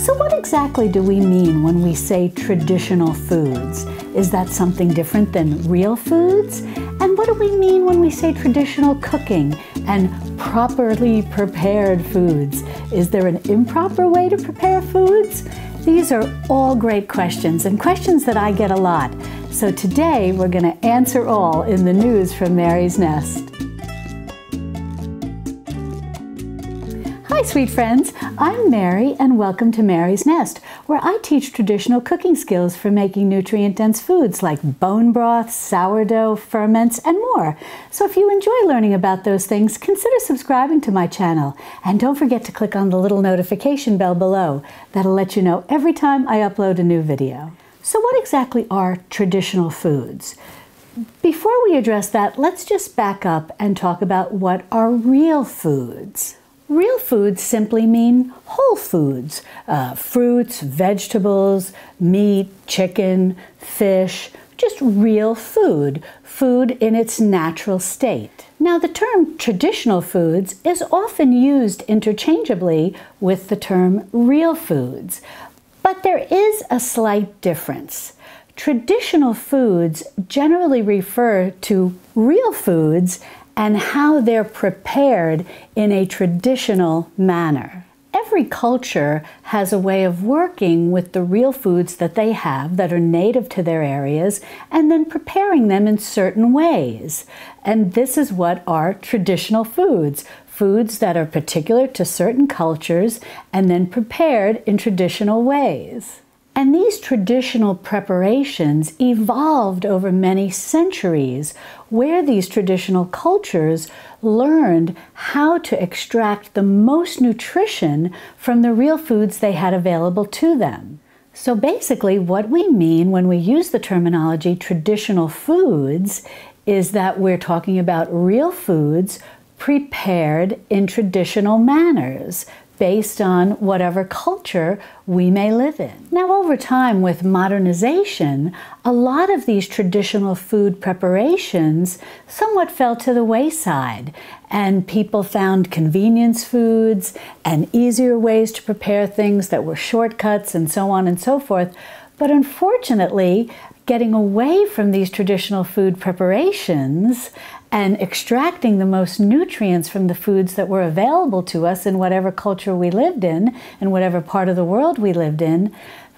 So what exactly do we mean when we say traditional foods? Is that something different than real foods? And what do we mean when we say traditional cooking and properly prepared foods? Is there an improper way to prepare foods? These are all great questions, and questions that I get a lot. So today we're going to answer all in the news from Mary's Nest. Hi sweet friends, I'm Mary and welcome to Mary's Nest, where I teach traditional cooking skills for making nutrient-dense foods like bone broth, sourdough, ferments, and more. So if you enjoy learning about those things, consider subscribing to my channel. And don't forget to click on the little notification bell below. That'll let you know every time I upload a new video. So what exactly are traditional foods? Before we address that, let's just back up and talk about what are real foods. Real foods simply mean whole foods, fruits, vegetables, meat, chicken, fish, just real food, food in its natural state. Now, the term traditional foods is often used interchangeably with the term real foods, but there is a slight difference. Traditional foods generally refer to real foods and how they're prepared in a traditional manner. Every culture has a way of working with the real foods that they have that are native to their areas and then preparing them in certain ways. And this is what are traditional foods, foods that are particular to certain cultures and then prepared in traditional ways. And these traditional preparations evolved over many centuries, where these traditional cultures learned how to extract the most nutrition from the real foods they had available to them. So basically, what we mean when we use the terminology traditional foods is that we're talking about real foods prepared in traditional manners, based on whatever culture we may live in. Now, over time with modernization, a lot of these traditional food preparations somewhat fell to the wayside, and people found convenience foods and easier ways to prepare things that were shortcuts and so on and so forth. But unfortunately, getting away from these traditional food preparations and extracting the most nutrients from the foods that were available to us in whatever culture we lived in whatever part of the world we lived in,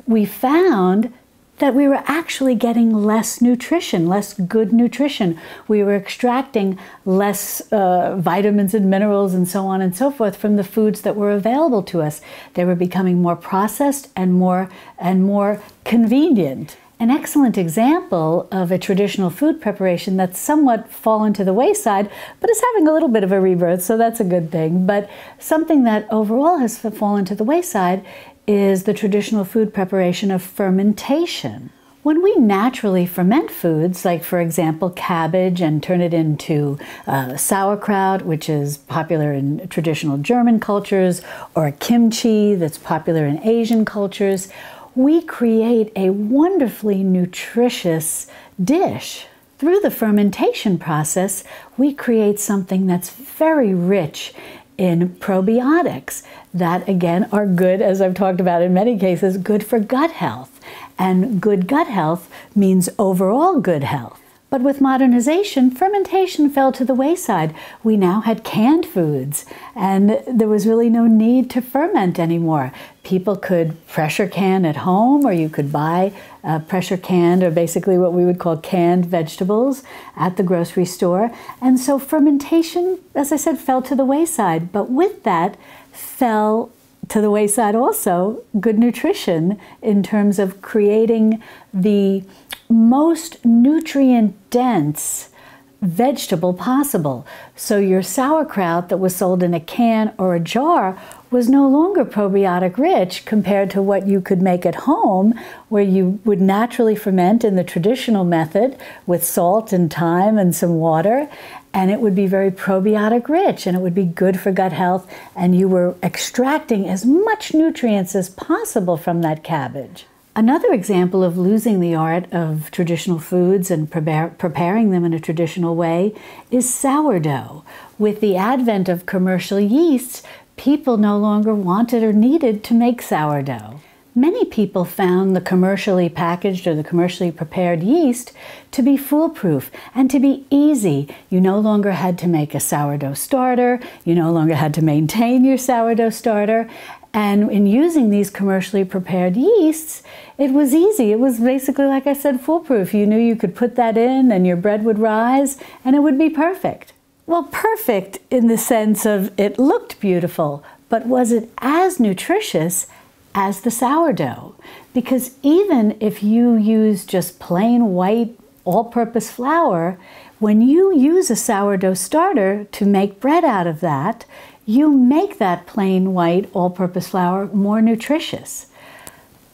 we found that we were actually getting less nutrition, less good nutrition. We were extracting less vitamins and minerals and so on and so forth from the foods that were available to us. They were becoming more processed and more convenient. An excellent example of a traditional food preparation that's somewhat fallen to the wayside, but is having a little bit of a rebirth, so that's a good thing. But something that overall has fallen to the wayside is the traditional food preparation of fermentation. When we naturally ferment foods, like for example cabbage, and turn it into sauerkraut, which is popular in traditional German cultures, or kimchi that's popular in Asian cultures, we create a wonderfully nutritious dish. Through the fermentation process, we create something that's very rich in probiotics that, again, are good, as I've talked about in many cases, good for gut health. And good gut health means overall good health. But with modernization, fermentation fell to the wayside. We now had canned foods, and there was really no need to ferment anymore. People could pressure can at home, or you could buy pressure canned, or basically what we would call canned vegetables at the grocery store. And so fermentation, as I said, fell to the wayside. But with that fell to the wayside also good nutrition in terms of creating the most nutrient-dense vegetable possible. So your sauerkraut that was sold in a can or a jar was no longer probiotic rich compared to what you could make at home, where you would naturally ferment in the traditional method with salt and thyme and some water, and it would be very probiotic rich, and it would be good for gut health, and you were extracting as much nutrients as possible from that cabbage. Another example of losing the art of traditional foods and preparing them in a traditional way is sourdough. With the advent of commercial yeasts, people no longer wanted or needed to make sourdough. Many people found the commercially packaged or the commercially prepared yeast to be foolproof and to be easy. You no longer had to make a sourdough starter. You no longer had to maintain your sourdough starter. And in using these commercially prepared yeasts, it was easy. It was basically, like I said, foolproof. You knew you could put that in and your bread would rise and it would be perfect. Well, perfect in the sense of it looked beautiful, but was it as nutritious as the sourdough? Because even if you use just plain white all-purpose flour, when you use a sourdough starter to make bread out of that, you make that plain white all-purpose flour more nutritious.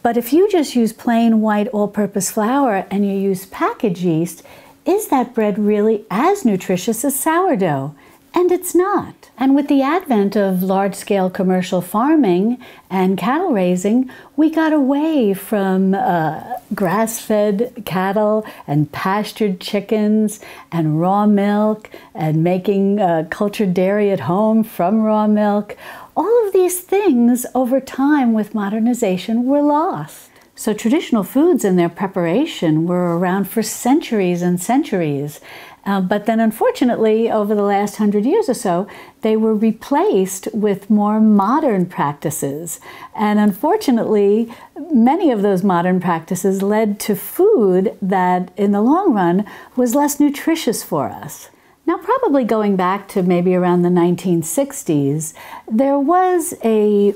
But if you just use plain white all-purpose flour and you use packaged yeast, is that bread really as nutritious as sourdough? And it's not. And with the advent of large-scale commercial farming and cattle raising, we got away from grass-fed cattle and pastured chickens and raw milk and making cultured dairy at home from raw milk. All of these things over time with modernization were lost. So traditional foods and their preparation were around for centuries and centuries. But then unfortunately, over the last 100 years or so, they were replaced with more modern practices. And unfortunately, many of those modern practices led to food that, in the long run, was less nutritious for us. Now, probably going back to maybe around the 1960s, there was a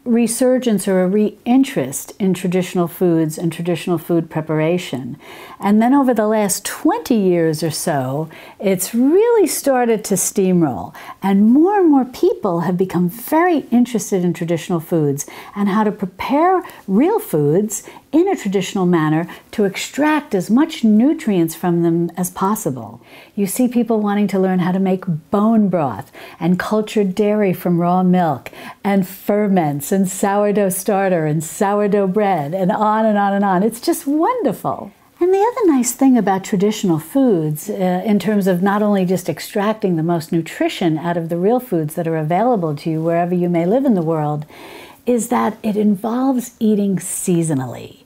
resurgence or a reinterest in traditional foods and traditional food preparation. And then over the last 20 years or so, it's really started to steamroll. And more people have become very interested in traditional foods and how to prepare real foods in a traditional manner to extract as much nutrients from them as possible. You see people wanting to learn how to make bone broth and cultured dairy from raw milk and ferments and sourdough starter and sourdough bread and on and on and on. It's just wonderful. And the other nice thing about traditional foods, in terms of not only just extracting the most nutrition out of the real foods that are available to you wherever you may live in the world, is that it involves eating seasonally.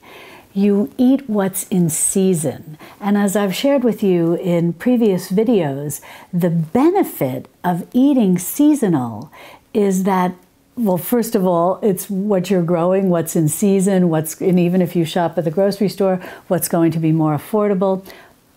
You eat what's in season. And as I've shared with you in previous videos, the benefit of eating seasonal is that, well, first of all, it's what you're growing, what's in season, and even if you shop at the grocery store, what's going to be more affordable.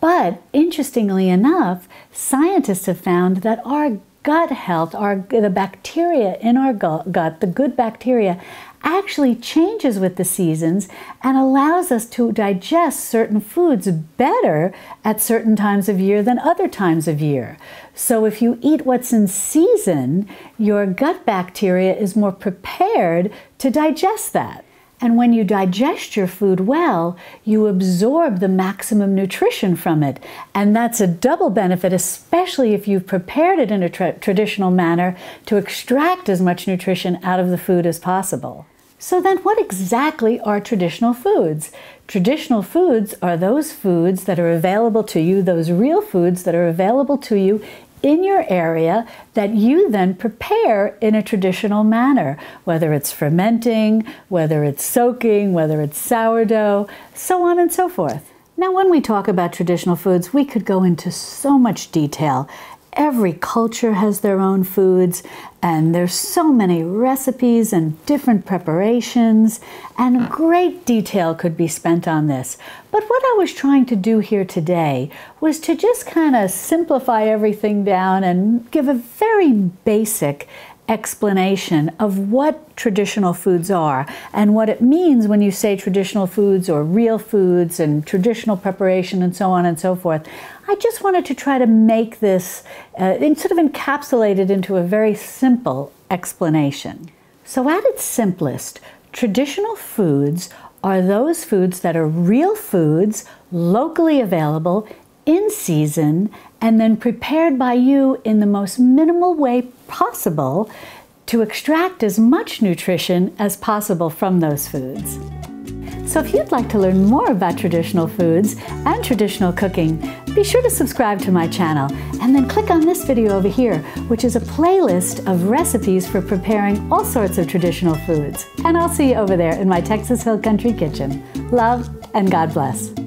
But interestingly enough, scientists have found that our gut health, the bacteria in our gut, the good bacteria, actually changes with the seasons and allows us to digest certain foods better at certain times of year than other times of year. So if you eat what's in season, your gut bacteria is more prepared to digest that. And when you digest your food well, you absorb the maximum nutrition from it. And that's a double benefit, especially if you've prepared it in a traditional manner to extract as much nutrition out of the food as possible. So then what exactly are traditional foods? Traditional foods are those foods that are available to you, those real foods that are available to you in your area that you then prepare in a traditional manner, whether it's fermenting, whether it's soaking, whether it's sourdough, so on and so forth. Now, when we talk about traditional foods, we could go into so much detail. Every culture has their own foods, and there's so many recipes and different preparations, and great detail could be spent on this. But what I was trying to do here today was to just kind of simplify everything down and give a very basic explanation of what traditional foods are and what it means when you say traditional foods or real foods and traditional preparation and so on and so forth. I just wanted to try to make this sort of encapsulated into a very simple explanation. So at its simplest, traditional foods are those foods that are real foods, locally available, in season, and then prepared by you in the most minimal way possible to extract as much nutrition as possible from those foods. So if you'd like to learn more about traditional foods and traditional cooking, Be sure to subscribe to my channel and then click on this video over here, which is a playlist of recipes for preparing all sorts of traditional foods. And I'll see you over there in my Texas Hill Country kitchen. Love and God bless.